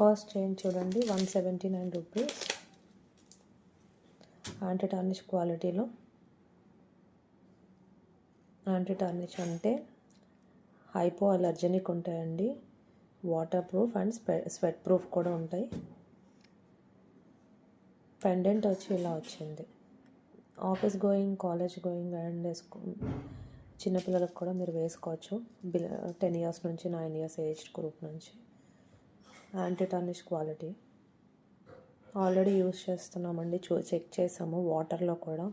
First chain చూడండి 179 rupees. Anti tarnish క్వాలిటీలో. Anti tarnish అంటే హైపో అలర్జెనిక్ ఉంటాయండి, waterproof and sweatproof కూడా ఉంటాయి. పెండెంట్ వచ్చి ఇలా వచ్చింది. Office going, college going and చిన్నపిల్లలకు కూడా మీరు వేసుకోవచ్చు. 10 ఇయర్స్ నుంచి 9 ఇయర్స్ ఏజ్ గ్రూప్ నుంచి. Anti tarnish quality already use చేస్తున్నామండి, చెక్ చేసాము వాటర్లో కూడా.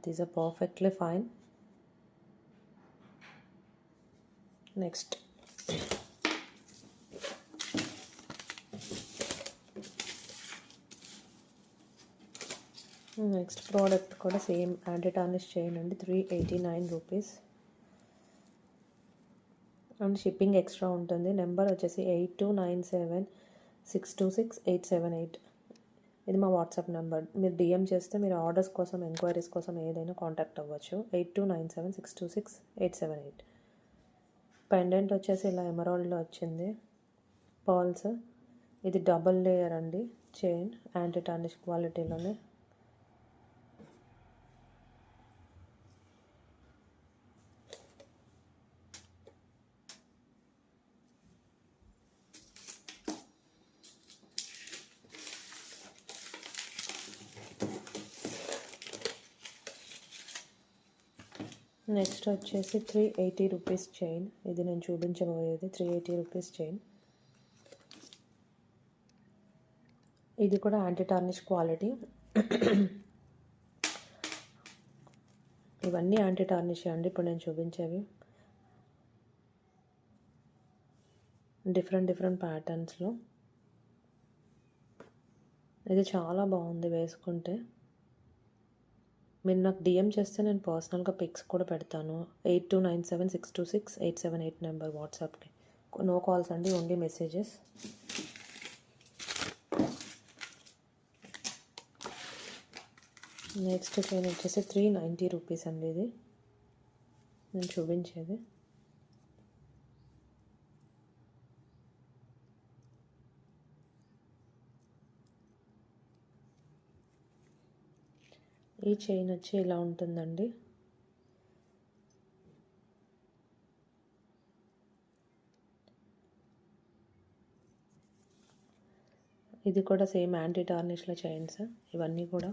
These are perfectly fine. Next product కూడా సేమ్ యాంటీ టార్నిష్ చైన్ అండి, 389 రూపీస్. అండ్ షిప్పింగ్ ఎక్స్ట్రా ఉంటుంది. నెంబర్ వచ్చేసి 8297626878. ఇది మా వాట్సాప్ నెంబర్. మీరు డిఎం చేస్తే మీరు ఆర్డర్స్ కోసం, ఎంక్వైరీస్ కోసం ఏదైనా కాంటాక్ట్ అవ్వచ్చు. 8297626878. పెండెంట్ వచ్చేసి ఇలా ఎమరాల్డ్లో వచ్చింది, పర్ల్స్. ఇది డబుల్ లేయర్ అండి చైన్, యాంటీ టార్నిష్ క్వాలిటీలోనే. నెక్స్ట్ వచ్చేసి 380 రూపీస్ చైన్. ఇది నేను చూపించబోయేది 380 రూపీస్ చైన్. ఇది కూడా యాంటీ టార్నిష్ క్వాలిటీ. ఇవన్నీ యాంటీ టార్నిష్ అండి ఇప్పుడు నేను చూపించేవి. డిఫరెంట్ ప్యాటర్న్స్లో. ఇది చాలా బాగుంది వేసుకుంటే. మీరు నాకు డిఎం చేస్తే నేను పర్సనల్గా పిక్స్ కూడా పెడతాను. 8297626878 నెంబర్ వాట్సాప్కి. నో కాల్స్ అండి, ఓన్లీ మెసేజెస్. నెక్స్ట్ చైన్ వచ్చేసి 390 రూపీస్ అండి. ఇది నేను చూపించేది. ఈ చైన్ వచ్చి ఇలా ఉంటుందండి. ఇది కూడా సేమ్ యాంటీ టార్నిష్ల చైన్స్ ఇవన్నీ కూడా.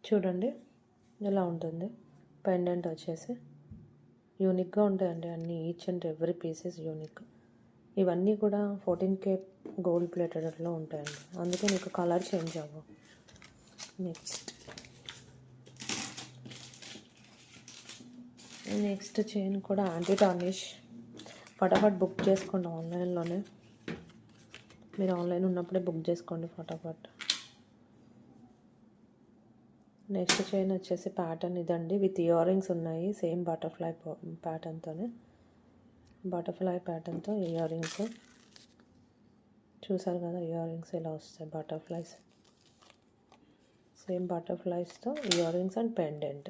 చూడండి ఎలా ఉంటుంది. పెండెంట్ వచ్చేసి యూనిక్గా ఉంటాయండి అన్నీ, each and every pieces unique. ఇవన్నీ కూడా 14K గోల్డ్ ప్లేటెడ్లో ఉంటాయండి, అందుకే మీకు కలర్ చేంజ్ అవ్వవు. నెక్స్ట్ చైన్ కూడా యాంటీ టార్నిష్. ఫటాఫట్ బుక్ చేసుకోండి ఆన్లైన్లోనే. మీరు ఆన్లైన్ ఉన్నప్పుడే బుక్ చేసుకోండి ఫటాఫట్. నెక్స్ట్ చైన్ వచ్చేసి ప్యాటర్న్ ఇదండి, విత్ ఇయర్ రింగ్స్ ఉన్నాయి. సేమ్ బటర్ఫ్లై ప్యాటర్న్తోనే, బటర్ఫ్లై ప్యాటర్న్తో ఇయర్ రింగ్స్. చూసారు కదా ఇయర్ రింగ్స్ ఎలా వస్తాయి, బటర్ఫ్లైస్. సేమ్ బటర్ఫ్లైస్తో ఇయర్ రింగ్స్ అండ్ పెండెంట్.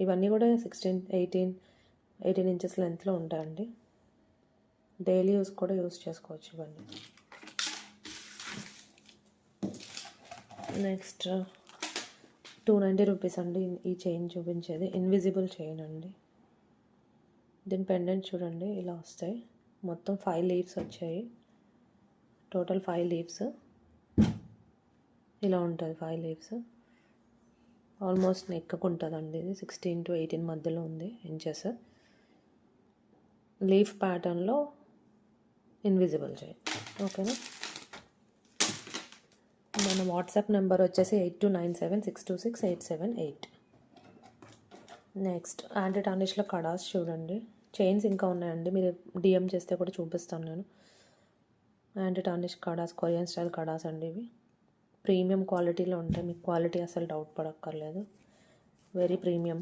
ఇవన్నీ కూడా 18 ఇంచెస్ లెంత్లో ఉంటాయండి. డైలీ యూస్ కూడా యూస్ చేసుకోవచ్చు ఇవన్నీ. నెక్స్ట్ 290 రూపీస్ అండి ఈ చైన్ చూపించేది. ఇన్విజిబుల్ చైన్ అండి. దీని పెండెంట్ చూడండి ఇలా వస్తాయి. మొత్తం 5 లీవ్స్ వచ్చాయి. టోటల్ 5 లీవ్స్ ఇలా ఉంటుంది. 5 లీవ్స్ ఆల్మోస్ట్ నెక్కు ఉంటుందండి. ఇది 16 to 18 మధ్యలో ఉంది ఇంచెస్. లీఫ్ ప్యాటర్న్లో ఇన్విజిబుల్ చైన్. ఓకేనా. మన వాట్సాప్ నెంబర్ వచ్చేసి 8297626878. నెక్స్ట్ యాంటీ టార్నిష్లో కడాస్ చూడండి. చైన్స్ ఇంకా ఉన్నాయండి, మీరు డిఎం చేస్తే కూడా చూపిస్తాను నేను. Anti tarnish kadas, Korean style kadas అండి. ఇవి ప్రీమియం క్వాలిటీలో ఉంటాయి, మీకు క్వాలిటీ అసలు డౌట్ పడక్కర్లేదు. Very premium.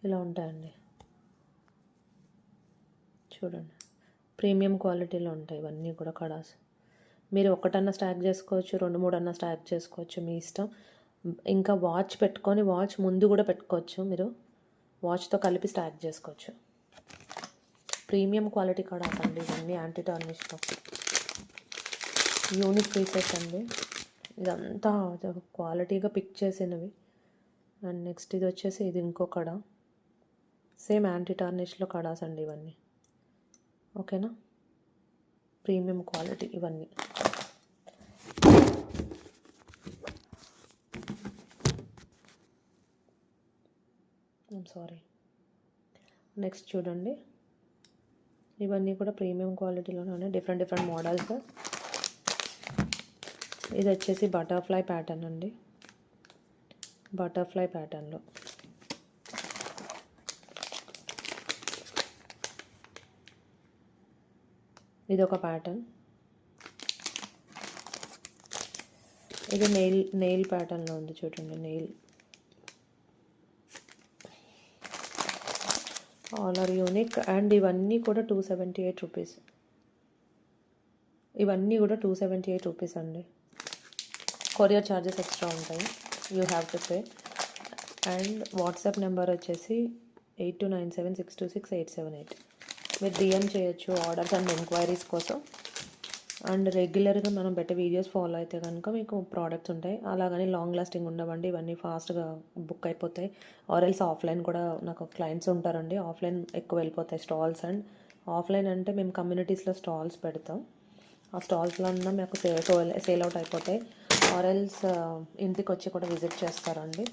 ఇలా ఉంటాయండి చూడండి. ప్రీమియం క్వాలిటీలో ఉంటాయి ఇవన్నీ కూడా కడాస్. మీరు ఒకటన్నా స్టాక్ చేసుకోవచ్చు, 2-3 అన్నా స్టాక్ చేసుకోవచ్చు, మీ ఇష్టం. ఇంకా వాచ్ పెట్టుకొని వాచ్ ముందు కూడా పెట్టుకోవచ్చు, మీరు వాచ్తో కలిపి స్టాక్ చేసుకోవచ్చు. ప్రీమియం క్వాలిటీ కడాస్ అండి ఇవన్నీ, యాంటీ టార్నిష్లో యూనిక్ పీసెస్ అండి. ఇదంతా క్వాలిటీగా పిక్ చేసినవి. అండ్ నెక్స్ట్ ఇది వచ్చేసి ఇది ఇంకో కడ, సేమ్ యాంటీ టార్నిష్లో కడాస్ అండి ఇవన్నీ. ఓకేనా, ప్రీమియం క్వాలిటీ ఇవన్నీ. సారీ. నెక్స్ట్ చూడండి, ఇవన్నీ కూడా ప్రీమియం క్వాలిటీలోనే ఉన్నాయి, డిఫరెంట్ మోడల్స్. ఇది వచ్చేసి బటర్ఫ్లై ప్యాటర్న్ అండి, బటర్ఫ్లై ప్యాటర్న్లో. ఇది ఒక ప్యాటర్న్. ఇది నెయిల్ ప్యాటర్న్లో ఉంది చూడండి, nail. All are unique. And ఇవన్నీ కూడా 278 రూపీస్. ఇవన్నీ కూడా 278 రూపీస్ అండి. కొరియర్ ఛార్జెస్ ఎక్స్ట్రా ఉంటాయి, you have to pay. And WhatsApp number వచ్చేసి 8297626878. మీరు డిఎం చేయొచ్చు ఆర్డర్స్ అండ్ ఎంక్వైరీస్ కోసం. అండ్ రెగ్యులర్గా మనం పెట్టే వీడియోస్ ఫాలో అయితే కనుక మీకు ప్రోడక్ట్స్ ఉంటాయి. అలాగని లాంగ్ లాస్టింగ్ ఉండవండి, ఇవన్నీ ఫాస్ట్గా బుక్ అయిపోతాయి. ఆర్ఎల్స్ ఆఫ్లైన్ కూడా నాకు క్లయింట్స్ ఉంటారండి, ఆఫ్లైన్ ఎక్కువ వెళ్ళిపోతాయి స్టాల్స్. అండ్ ఆఫ్లైన్ అంటే మేము కమ్యూనిటీస్లో స్టాల్స్ పెడతాం, ఆ స్టాల్స్లో ఉన్న మాకు సేల్ అవుట్ అయిపోతాయి. ఆర్ఎల్స్ ఇంటికి వచ్చి కూడా విజిట్ చేస్తారండి.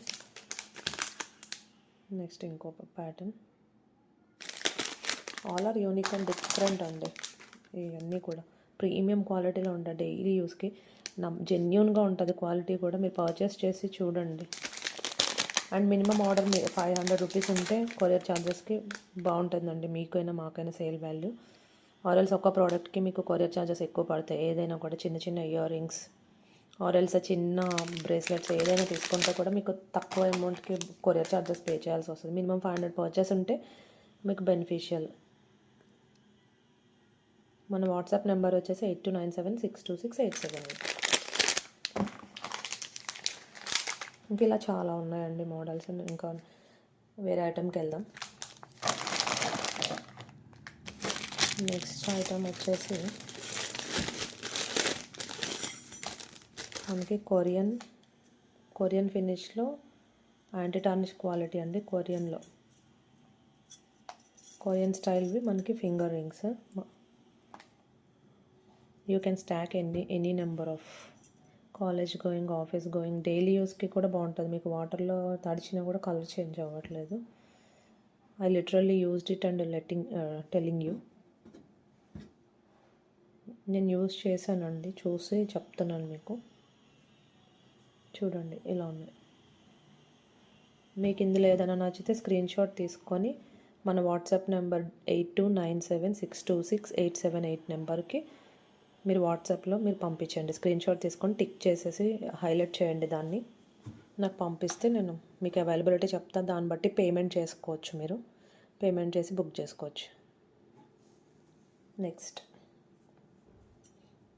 నెక్స్ట్ ఇంకొక pattern. All are unique and different అండి ఇవన్నీ కూడా. ప్రీమియం క్వాలిటీలో ఉంటాయి, డైలీ యూస్కి జెన్యూన్గా ఉంటుంది క్వాలిటీ కూడా. మీరు పర్చేస్ చేసి చూడండి. అండ్ మినిమం ఆర్డర్ 500 రూపీస్ ఉంటే కొరియర్ ఛార్జెస్కి బాగుంటుందండి, మీకైనా మాకైనా సేల్ వాల్యూ. ఆర్ఎల్స్ ఒక్క ప్రోడక్ట్కి మీకు కొరియర్ ఛార్జెస్ ఎక్కువ పడతాయి. ఏదైనా కూడా చిన్న ఇయర్ రింగ్స్ ఆర్ఎల్స్ చిన్న బ్రేస్లెట్స్ ఏదైనా తీసుకుంటే కూడా మీకు తక్కువ అమౌంట్కి కొరియర్ ఛార్జెస్ పే చేయాల్సి వస్తుంది. మినిమం 500 పర్చేస్ ఉంటే మీకు బెనిఫిషియల్. మన వాట్సాప్ నెంబర్ వచ్చేసి 8297626878. ఇంకా ఇలా చాలా ఉన్నాయండి మోడల్స్. ఇంకా వేరే ఐటెంకి వెళ్దాం. నెక్స్ట్ ఐటమ్ వచ్చేసి మనకి కొరియన్ ఫినిష్లో యాంటీ టార్నిష్ క్వాలిటీ అండి. కొరియన్ స్టైల్వి మనకి finger rings. You can stack any number of college going, office going, daily యూస్కి కూడా బాగుంటుంది. మీకు వాటర్లో తడిచినా కూడా కలర్ చేంజ్ అవ్వట్లేదు. I literally used it and telling you. నేను యూజ్ చేశానండి, చూసి చెప్తున్నాను మీకు. చూడండి ఇలా ఉంది. మీకు ఇందులో ఏదైనా నచ్చితే స్క్రీన్ షాట్ తీసుకొని మన వాట్సాప్ నెంబర్ 8297626878 నెంబర్కి మీరు వాట్సాప్లో మీరు పంపించండి. స్క్రీన్ షాట్ తీసుకొని టిక్ చేసేసి హైలైట్ చేయండి, దాన్ని నాకు పంపిస్తే నేను మీకు అవైలబిలిటీ చెప్తాను. దాన్ని బట్టి పేమెంట్ చేసుకోవచ్చు, మీరు పేమెంట్ చేసి బుక్ చేసుకోవచ్చు. నెక్స్ట్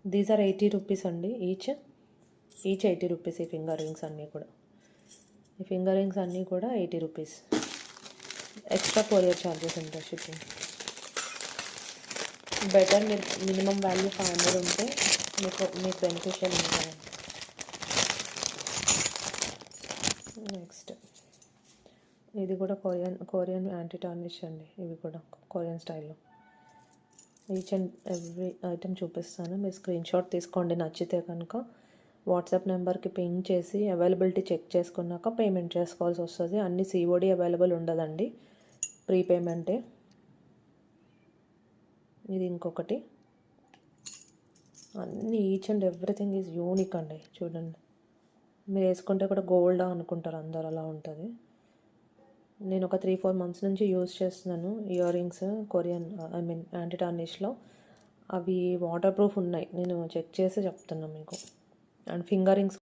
దీస్ ఆర్ 80 రూపీస్ అండి ఈచ్ 80 రూపీస్. ఈ ఫింగర్ రింగ్స్ అన్నీ కూడా 80 రూపీస్. ఎక్స్ట్రా కొరియర్ ఛార్జెస్ ఉంటాయి, షిప్పింగ్. బెటర్ మీరు మినిమం వాల్యూ 500 ఉంటే మీకు బెనిఫిషియల్ ఉంటుంది. నెక్స్ట్ ఇది కూడా కొరియన్ యాంటీ టార్నిష్ అండి. ఇవి కూడా కొరియన్ స్టైల్లో. ఈచ్ అండ్ ఎవ్రీ ఐటెం చూపిస్తాను, మీరు స్క్రీన్ షాట్ తీసుకోండి. నచ్చితే కనుక వాట్సాప్ నెంబర్కి పింగ్ చేసి అవైలబిలిటీ చెక్ చేసుకున్నాక పేమెంట్ చేసుకోవాల్సి వస్తుంది. అన్ని సిఓడి అవైలబుల్ ఉండదండి, ప్రీపేమెంటే. ఇది ఇంకొకటి. అన్నీ each and everything is unique అండి. చూడండి, మీరు వేసుకుంటే కూడా గోల్డా అనుకుంటారు అందరు, అలా ఉంటుంది. నేను ఒక 3-4 మంత్స్ నుంచి యూజ్ చేస్తున్నాను ఇయర్ రింగ్స్ యాంటీ టార్నిష్లో. అవి వాటర్ ప్రూఫ్ ఉన్నాయి, నేను చెక్ చేసి చెప్తున్నాను మీకు. And finger rings